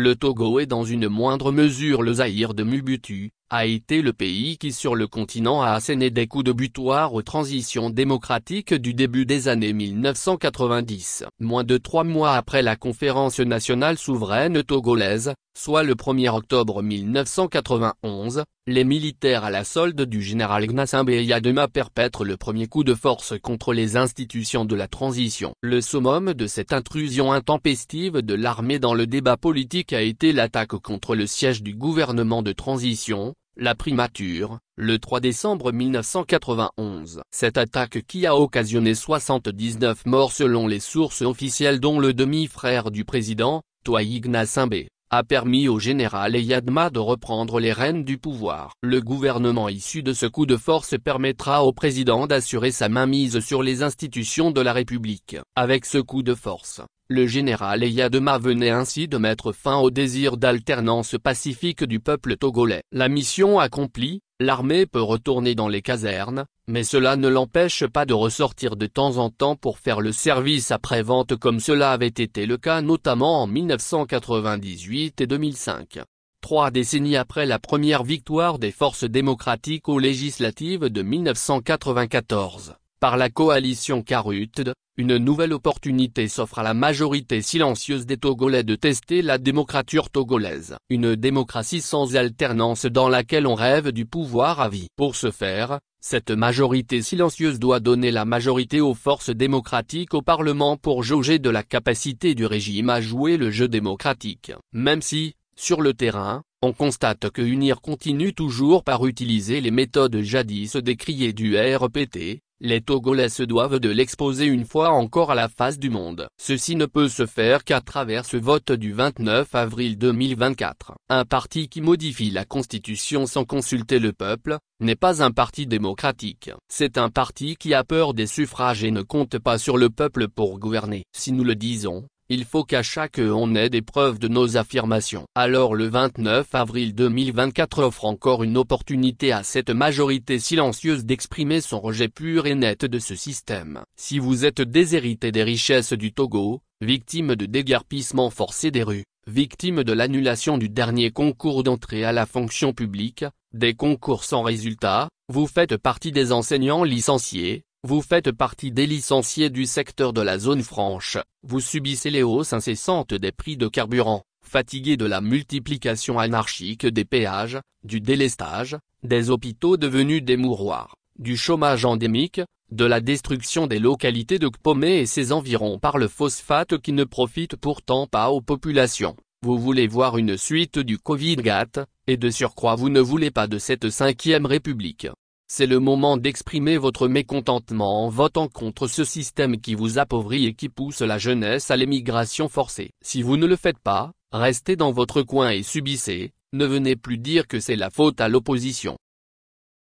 Le Togo et dans une moindre mesure le Zaïre de Mobutu, a été le pays qui sur le continent a asséné des coups de butoir aux transitions démocratiques du début des années 1990. Moins de 3 mois après la conférence nationale souveraine togolaise, soit le 1er octobre 1991, les militaires à la solde du général Gnassingbé Eyadema perpètrent le premier coup de force contre les institutions de la transition. Le summum de cette intrusion intempestive de l'armée dans le débat politique a été l'attaque contre le siège du gouvernement de transition, la primature, le 3 décembre 1991. Cette attaque qui a occasionné 79 morts selon les sources officielles dont le demi-frère du président, Toyi Gnassingbé, a permis au général Eyadema de reprendre les rênes du pouvoir. Le gouvernement issu de ce coup de force permettra au président d'assurer sa mainmise sur les institutions de la République. Avec ce coup de force, le général Eyadema venait ainsi de mettre fin au désir d'alternance pacifique du peuple togolais. La mission accomplie, l'armée peut retourner dans les casernes, mais cela ne l'empêche pas de ressortir de temps en temps pour faire le service après-vente comme cela avait été le cas notamment en 1998 et 2005. 3 décennies après la première victoire des forces démocratiques aux législatives de 1994, par la coalition Karutte, une nouvelle opportunité s'offre à la majorité silencieuse des Togolais de tester la démocrature togolaise. Une démocratie sans alternance dans laquelle on rêve du pouvoir à vie. Pour ce faire, cette majorité silencieuse doit donner la majorité aux forces démocratiques au Parlement pour jauger de la capacité du régime à jouer le jeu démocratique. Même si, sur le terrain, on constate que UNIR continue toujours par utiliser les méthodes jadis décriées du RPT, les Togolais se doivent de l'exposer une fois encore à la face du monde. Ceci ne peut se faire qu'à travers ce vote du 29 avril 2024. Un parti qui modifie la Constitution sans consulter le peuple, n'est pas un parti démocratique. C'est un parti qui a peur des suffrages et ne compte pas sur le peuple pour gouverner. Si nous le disons, il faut qu'à chaque on ait des preuves de nos affirmations. Alors le 29 avril 2024 offre encore une opportunité à cette majorité silencieuse d'exprimer son rejet pur et net de ce système. Si vous êtes déshérité des richesses du Togo, victime de déguerpissement forcé des rues, victime de l'annulation du dernier concours d'entrée à la fonction publique, des concours sans résultat, vous faites partie des enseignants licenciés, vous faites partie des licenciés du secteur de la zone franche, vous subissez les hausses incessantes des prix de carburant, fatigué de la multiplication anarchique des péages, du délestage, des hôpitaux devenus des mouroirs, du chômage endémique, de la destruction des localités de Kpomé et ses environs par le phosphate qui ne profite pourtant pas aux populations. Vous voulez voir une suite du Covid-4, et de surcroît vous ne voulez pas de cette 5e République. C'est le moment d'exprimer votre mécontentement en votant contre ce système qui vous appauvrit et qui pousse la jeunesse à l'émigration forcée. Si vous ne le faites pas, restez dans votre coin et subissez, ne venez plus dire que c'est la faute à l'opposition.